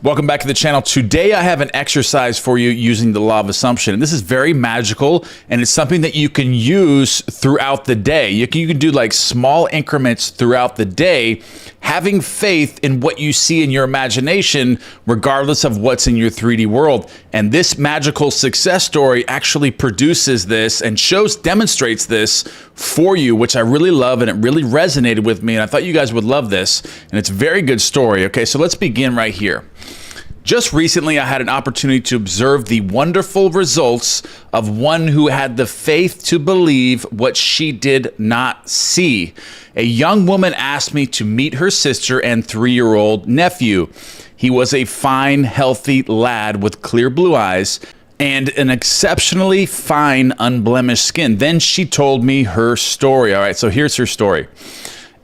Welcome back to the channel. Today I have an exercise for you using the law of assumption. And this is very magical, and it's something that you can use throughout the day. You can do like small increments throughout the day, having faith in what you see in your imagination, regardless of what's in your 3D world. And this magical success story actually produces this and demonstrates this for you, which I really love, and it really resonated with me. And I thought you guys would love this. And it's a very good story. Okay, so let's begin right here. Just recently, I had an opportunity to observe the wonderful results of one who had the faith to believe what she did not see. A young woman asked me to meet her sister and 3-year-old nephew. He was a fine, healthy lad with clear blue eyes and an exceptionally fine, unblemished skin. Then she told me her story. All right, so here's her story.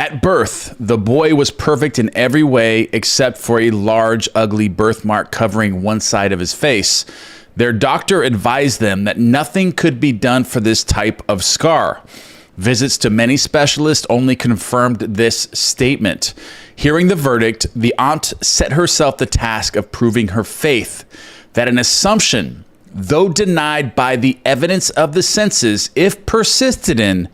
At birth, the boy was perfect in every way except for a large, ugly birthmark covering one side of his face. Their doctor advised them that nothing could be done for this type of scar. Visits to many specialists only confirmed this statement. Hearing the verdict, the aunt set herself the task of proving her faith that an assumption, though denied by the evidence of the senses, if persisted in,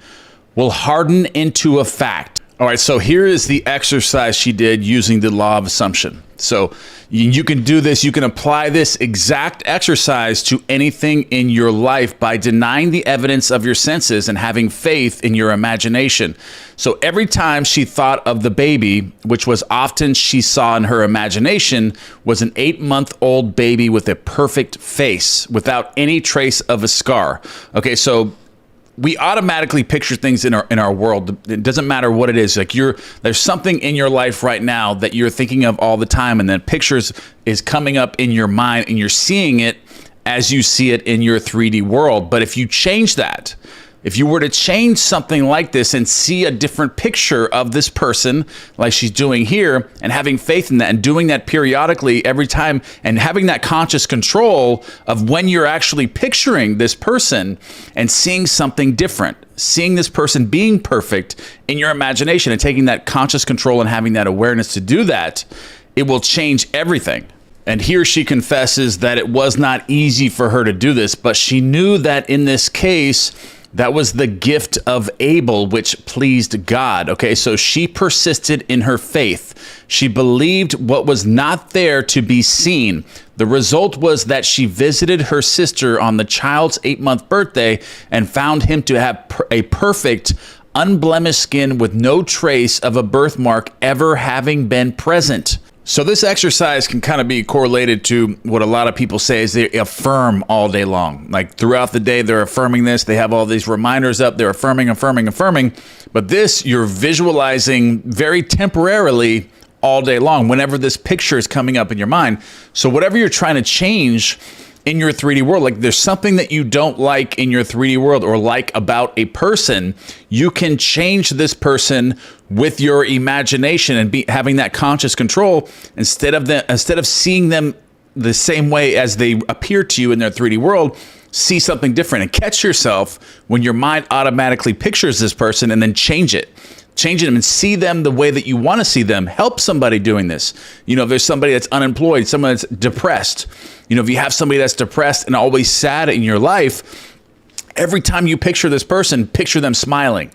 will harden into a fact. All right, so here is the exercise she did using the law of assumption. So you can do this, you can apply this exact exercise to anything in your life by denying the evidence of your senses and having faith in your imagination. So every time she thought of the baby, which was often she saw in her imagination, was an 8-month-old baby with a perfect face without any trace of a scar. Okay, so we automatically picture things in our world. It doesn't matter what it is. Like there's something in your life right now that you're thinking of all the time, and then pictures is coming up in your mind, and you're seeing it as you see it in your 3D world. But if you change that, if you were to change something like this and see a different picture of this person, like she's doing here, and having faith in that and doing that periodically every time, and having that conscious control of when you're actually picturing this person and seeing something different, seeing this person being perfect in your imagination and taking that conscious control and having that awareness to do that, it will change everything. And here she confesses that it was not easy for her to do this, but she knew that in this case, that was the gift of Abel, which pleased God. Okay, so she persisted in her faith. She believed what was not there to be seen. The result was that she visited her sister on the child's 8-month birthday and found him to have a perfect, unblemished skin with no trace of a birthmark ever having been present. So this exercise can kind of be correlated to what a lot of people say is they affirm all day long. Like throughout the day, they're affirming this. They have all these reminders up. They're affirming. But this, you're visualizing very temporarily all day long whenever this picture is coming up in your mind. So whatever you're trying to change in your 3D world, like there's something that you don't like in your 3D world or like about a person, you can change this person with your imagination and having that conscious control instead of seeing them the same way as they appear to you in their 3D world. See something different and catch yourself when your mind automatically pictures this person, and then change it and see them the way that you want to see them. Help somebody doing this. You know, if there's somebody that's unemployed, someone that's depressed, you know, if you have somebody that's depressed and always sad in your life, every time you picture this person, picture them smiling.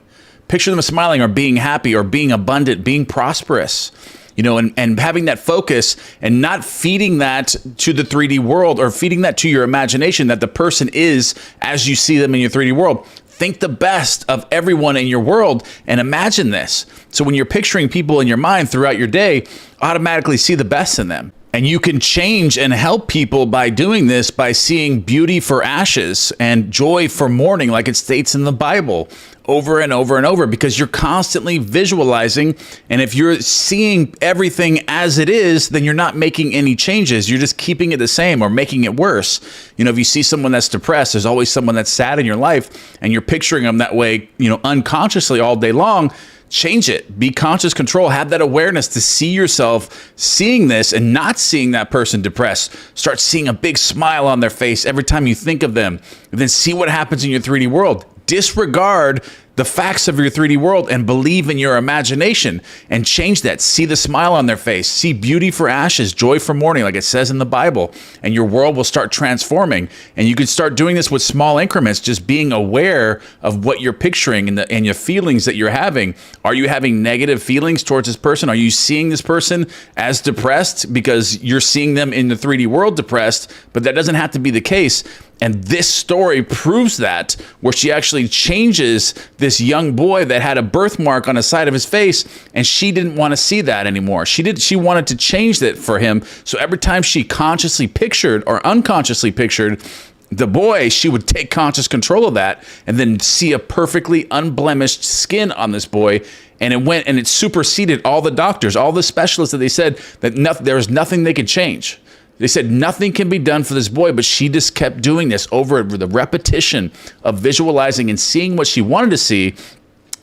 Picture them smiling or being happy or being abundant, being prosperous. You know, and having that focus and not feeding that to the 3D world or feeding that to your imagination that the person is as you see them in your 3D world. Think the best of everyone in your world and imagine this. So when you're picturing people in your mind throughout your day, automatically see the best in them. And you can change and help people by doing this, by seeing beauty for ashes and joy for mourning, like it states in the Bible, over and over and over, because you're constantly visualizing. And if you're seeing everything as it is, then you're not making any changes. You're just keeping it the same or making it worse. You know, if you see someone that's depressed, there's always someone that's sad in your life, and you're picturing them that way, you know, unconsciously all day long. Change it. Be conscious control. Have that awareness to see yourself seeing this and not seeing that person depressed. Start seeing a big smile on their face every time you think of them. And then see what happens in your 3D world. disregard the facts of your 3D world and believe in your imagination and change that. See the smile on their face. See beauty for ashes, joy for mourning, like it says in the Bible. And your world will start transforming. And you can start doing this with small increments, just being aware of what you're picturing and your feelings that you're having. Are you having negative feelings towards this person? Are you seeing this person as depressed because you're seeing them in the 3D world depressed? But that doesn't have to be the case. And this story proves that, where she actually changes this young boy that had a birthmark on the side of his face, and she didn't want to see that anymore. She wanted to change that for him. So every time she consciously pictured or unconsciously pictured the boy, she would take conscious control of that and then see a perfectly unblemished skin on this boy. And it superseded all the doctors, all the specialists that they said that there was nothing they could change. They said nothing can be done for this boy, but she just kept doing this over the repetition of visualizing and seeing what she wanted to see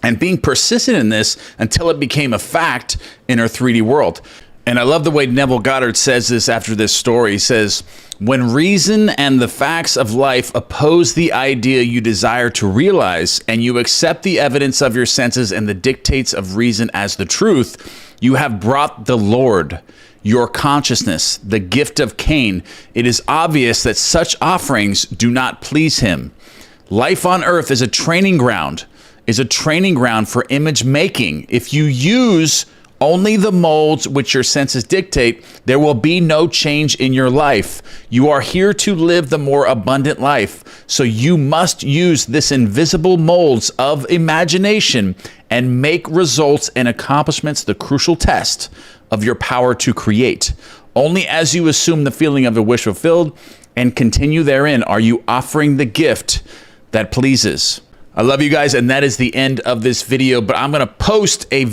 and being persistent in this until it became a fact in her 3D world. And I love the way Neville Goddard says this after this story. He says, when reason and the facts of life oppose the idea you desire to realize, and you accept the evidence of your senses and the dictates of reason as the truth, you have brought the Lord, your consciousness, the gift of Cain. It is obvious that such offerings do not please him. Life on earth is a training ground for image making. If you use only the molds which your senses dictate, there will be no change in your life. You are here to live the more abundant life. So you must use this invisible molds of imagination and make results and accomplishments the crucial test of your power to create. Only as you assume the feeling of the wish fulfilled and continue therein are you offering the gift that pleases. I love you guys, and that is the end of this video, but I'm gonna post a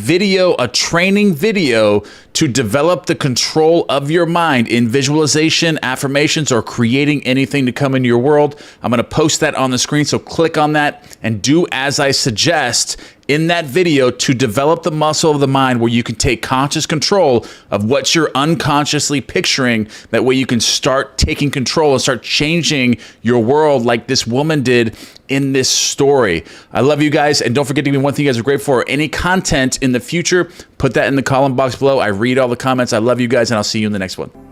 training video to develop the control of your mind in visualization, affirmations, or creating anything to come into your world. I'm gonna post that on the screen, so click on that and do as I suggest in that video to develop the muscle of the mind where you can take conscious control of what you're unconsciously picturing. That way you can start taking control and start changing your world like this woman did in this story. I love you guys, and don't forget to give me one thing you guys are grateful for. Any content in the future, put that in the comment box below. I read all the comments. I love you guys, and I'll see you in the next one.